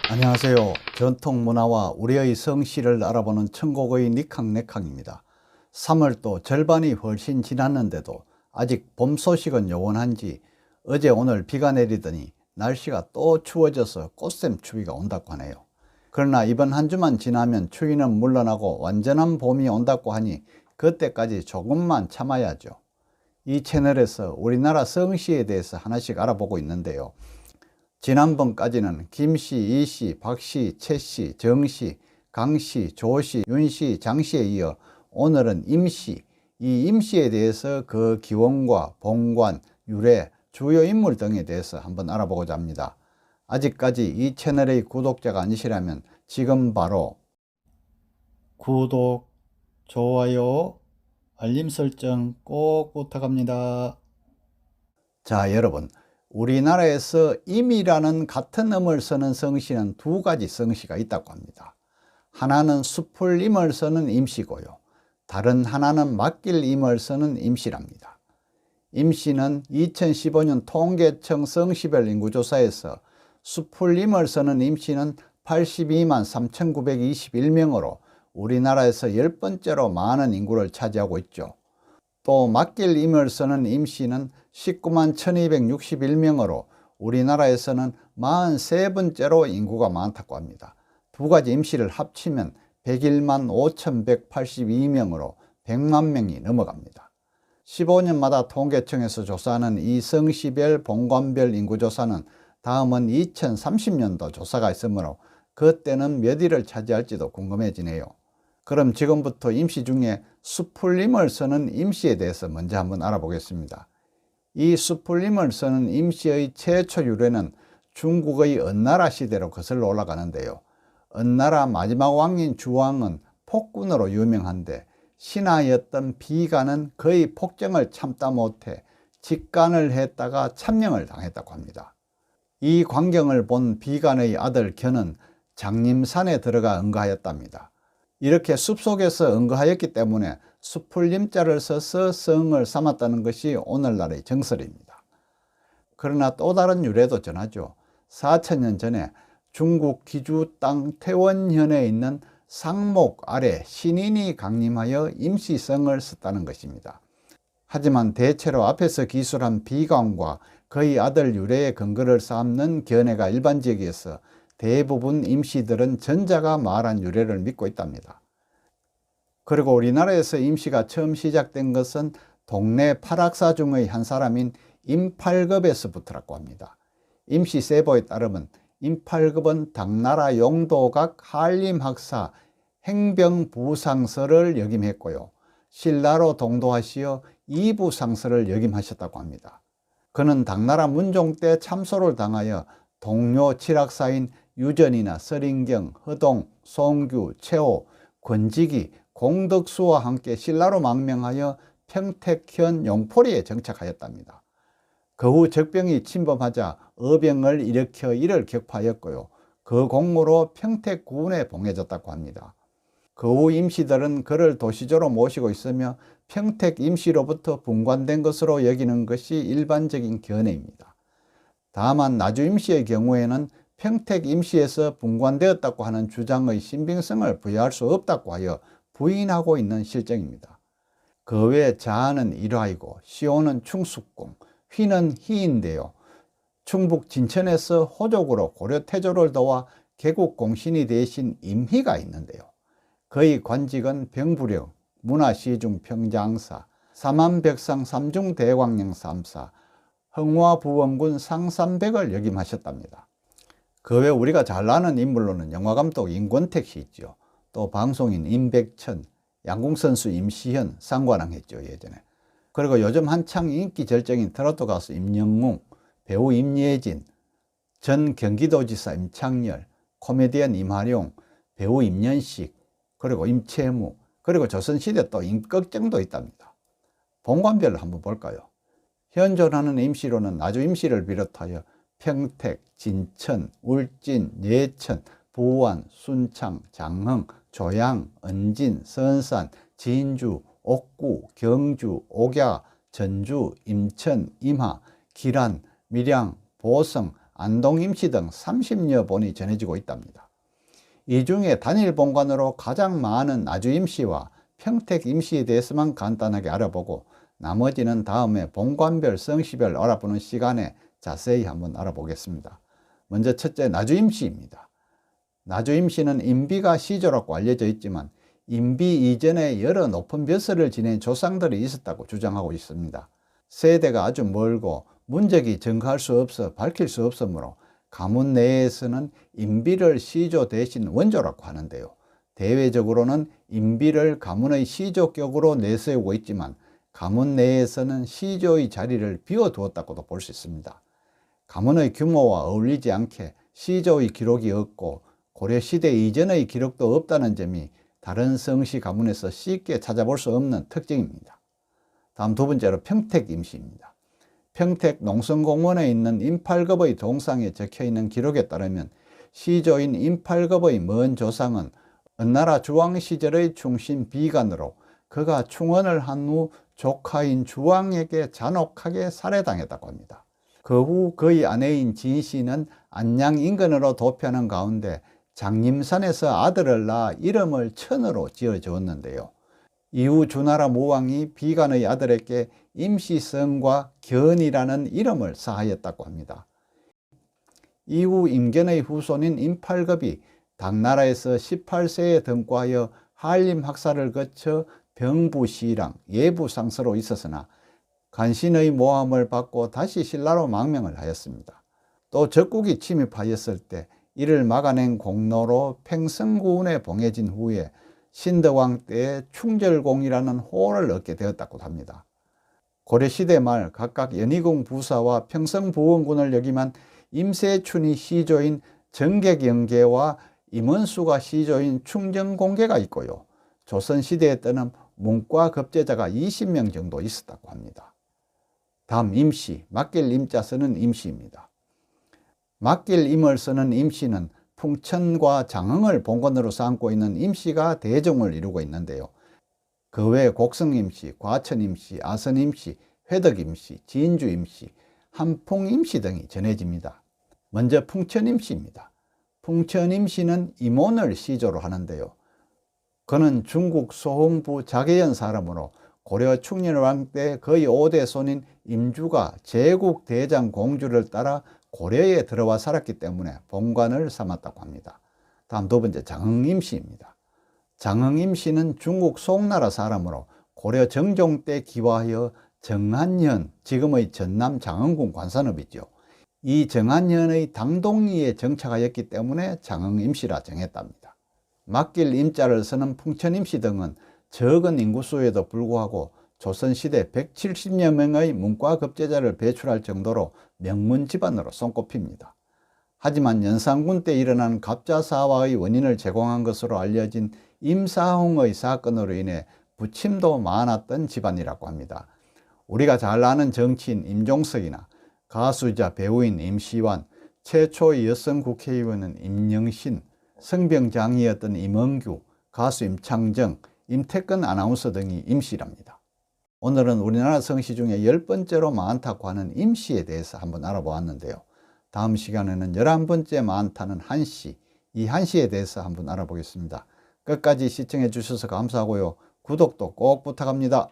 안녕하세요. 전통문화와 우리의 성씨를 알아보는 천곡의 니캉네캉입니다. 3월도 절반이 훨씬 지났는데도 아직 봄 소식은 요원한지 어제 오늘 비가 내리더니 날씨가 또 추워져서 꽃샘 추위가 온다고 하네요. 그러나 이번 한 주만 지나면 추위는 물러나고 완전한 봄이 온다고 하니 그때까지 조금만 참아야죠. 이 채널에서 우리나라 성씨에 대해서 하나씩 알아보고 있는데요. 지난번까지는 김씨, 이씨, 박씨, 최씨, 정씨, 강씨, 조씨, 윤씨, 장씨에 이어 오늘은 임씨, 이 임씨에 대해서 그 기원과 본관, 유래, 주요 인물 등에 대해서 한번 알아보고자 합니다. 아직까지 이 채널의 구독자가 아니시라면 지금 바로 구독, 좋아요, 알림 설정 꼭 부탁합니다. 자, 여러분. 우리나라에서 임이라는 같은 음을 쓰는 성씨는 두 가지 성씨가 있다고 합니다. 하나는 숲을 임을 쓰는 임씨고요. 다른 하나는 맡길 임을 쓰는 임씨랍니다. 임씨는 2015년 통계청 성씨별 인구조사에서 숲을 임을 쓰는 임씨는 82만 3,921명으로 우리나라에서 10번째로 많은 인구를 차지하고 있죠. 또 맡길 임을 쓰는 임씨는 19만 1261명으로 우리나라에서는 43번째로 인구가 많다고 합니다. 두 가지 임씨를 합치면 101만 5182명으로 100만 명이 넘어갑니다. 15년마다 통계청에서 조사하는 이 성씨별 본관별 인구조사는 다음은 2030년도 조사가 있으므로 그때는 몇 위를 차지할지도 궁금해지네요. 그럼 지금부터 임씨 중에 숲을 임을 쓰는 임씨에 대해서 먼저 한번 알아보겠습니다. 이 숲을 임을 쓰는 임씨의 최초 유래는 중국의 은나라 시대로 거슬러 올라가는데요. 은나라 마지막 왕인 주왕은 폭군으로 유명한데 신하였던 비간은 그의 폭정을 참다 못해 직간을 했다가 참령을 당했다고 합니다. 이 광경을 본 비간의 아들 견은 장림산에 들어가 응가하였답니다. 이렇게 숲속에서 응가하였기 때문에 숲을 임자를 써서 성을 삼았다는 것이 오늘날의 정설입니다. 그러나 또 다른 유래도 전하죠. 4,000년 전에 중국 기주 땅 태원현에 있는 상목 아래 신인이 강림하여 임시성을 썼다는 것입니다. 하지만 대체로 앞에서 기술한 비강과 그의 아들 유래의 근거를 쌓는 견해가 일반적이어서 대부분 임시들은 전자가 말한 유래를 믿고 있답니다. 그리고 우리나라에서 임시가 처음 시작된 것은 동네 팔학사 중의 한 사람인 임팔급에서부터라고 합니다. 임시 세보에 따르면 임팔급은 당나라 용도각 한림학사 행병부상서를 역임했고요. 신라로 동도하시어 이부상서를 역임하셨다고 합니다. 그는 당나라 문종 때 참소를 당하여 동료 칠학사인 유전이나 서린경, 허동, 송규, 최호, 권직이, 공덕수와 함께 신라로 망명하여 평택현 용포리에 정착하였답니다. 그 후 적병이 침범하자 어병을 일으켜 이를 격파하였고요. 그 공로로 평택군에 봉해졌다고 합니다. 그 후 임시들은 그를 도시조로 모시고 있으며 평택 임시로부터 분관된 것으로 여기는 것이 일반적인 견해입니다. 다만 나주 임시의 경우에는 평택 임시에서 분관되었다고 하는 주장의 신빙성을 부여할 수 없다고 하여 부인하고 있는 실정입니다. 그 외 자는 일화이고 시호는 충숙공, 휘는 희인데요. 충북 진천에서 호족으로 고려 태조를 도와 개국공신이 되신 임희가 있는데요. 그의 관직은 병부령, 문화시중 평장사, 사만백상 삼중대광령 3사, 흥화부원군 상삼백을 역임하셨답니다. 그 외 우리가 잘 아는 인물로는 영화감독 임권택 씨 있죠. 또 방송인 임백천, 양궁선수 임시현, 상관왕 했죠, 예전에. 그리고 요즘 한창 인기 절정인 트로트 가수 임영웅, 배우 임예진, 전 경기도지사 임창열, 코미디언 임하룡, 배우 임연식, 그리고 임채무, 그리고 조선시대 또 임꺽정도 있답니다. 본관별로 한번 볼까요? 현존하는 임시로는 나주 임시를 비롯하여 평택, 진천, 울진, 예천, 부안, 순창, 장흥, 조양, 은진, 선산, 진주, 옥구, 경주, 옥야, 전주, 임천, 임하, 기란, 밀양, 보성, 안동 임시 등 30여 본이 전해지고 있답니다. 이 중에 단일 본관으로 가장 많은 나주 임시와 평택 임시에 대해서만 간단하게 알아보고 나머지는 다음에 본관별 성씨별 알아보는 시간에 자세히 한번 알아보겠습니다. 먼저 첫째, 나주 임시입니다. 나주 임시는 임비가 시조라고 알려져 있지만 임비 이전에 여러 높은 벼슬을 지낸 조상들이 있었다고 주장하고 있습니다. 세대가 아주 멀고 문적이 증거할 수 없어 밝힐 수 없으므로 가문 내에서는 임비를 시조 대신 원조라고 하는데요. 대외적으로는 임비를 가문의 시조격으로 내세우고 있지만 가문 내에서는 시조의 자리를 비워두었다고도 볼 수 있습니다. 가문의 규모와 어울리지 않게 시조의 기록이 없고 고려시대 이전의 기록도 없다는 점이 다른 성씨 가문에서 쉽게 찾아볼 수 없는 특징입니다. 다음 두 번째로 평택 임시입니다. 평택 농성공원에 있는 임팔급의 동상에 적혀있는 기록에 따르면 시조인 임팔급의 먼 조상은 은나라 주왕 시절의 충신 비간으로 그가 충언을 한 후 조카인 주왕에게 잔혹하게 살해당했다고 합니다. 그 후 그의 아내인 진씨는 안양 인근으로 도피하는 가운데 장림산에서 아들을 낳아 이름을 천으로 지어주었는데요. 이후 주나라 무왕이 비간의 아들에게 임시성과 견이라는 이름을 사하였다고 합니다. 이후 임견의 후손인 임팔급이 당나라에서 18세에 등과하여 한림 학사를 거쳐 병부시랑 예부상서로 있었으나 간신의 모함을 받고 다시 신라로 망명을 하였습니다. 또 적국이 침입하였을 때 이를 막아낸 공로로 팽성군에 봉해진 후에 신덕왕 때에 충절공이라는 호를 얻게 되었다고 합니다. 고려시대 말 각각 연희궁 부사와 평성부원군을 역임한 임세춘이 시조인 정객영계와 임원수가 시조인 충정공계가 있고요. 조선시대에 때는 문과 급제자가 20명 정도 있었다고 합니다. 다음 임시, 맡길 임자 쓰는 임시입니다. 맡길 임을 쓰는 임시는 풍천과 장흥을 본관으로 삼고 있는 임시가 대종을 이루고 있는데요. 그 외 곡성임시, 과천임시, 아선임시, 회덕임시, 진주임시, 한풍임시 등이 전해집니다. 먼저 풍천임시입니다. 풍천임시는 임원을 시조로 하는데요. 그는 중국 소흥부 자계연 사람으로 고려 충렬왕 때 그의 5대 손인 임주가 제국 대장 공주를 따라 고려에 들어와 살았기 때문에 본관을 삼았다고 합니다. 다음 두 번째, 장흥임시입니다. 장흥임시는 중국 송나라 사람으로 고려 정종 때 기화하여 정한현, 지금의 전남 장흥군 관산읍이죠. 이 정한현의 당동리에 정착하였기 때문에 장흥임시라 정했답니다. 맡길 임자를 쓰는 풍천임시 등은 적은 인구수에도 불구하고 조선시대 170여 명의 문과 급제자를 배출할 정도로 명문 집안으로 손꼽힙니다. 하지만 연산군 때 일어난 갑자사화의 원인을 제공한 것으로 알려진 임사홍의 사건으로 인해 부침도 많았던 집안이라고 합니다. 우리가 잘 아는 정치인 임종석이나 가수이자 배우인 임시완, 최초의 여성 국회의원은 임영신, 성병장이었던 임원규, 가수 임창정, 임태근 아나운서 등이 임시랍니다. 오늘은 우리나라 성씨 중에 10번째로 많다고 하는 임시에 대해서 한번 알아보았는데요. 다음 시간에는 11번째 많다는 한씨, 이 한씨에 대해서 한번 알아보겠습니다. 끝까지 시청해 주셔서 감사하고요. 구독도 꼭 부탁합니다.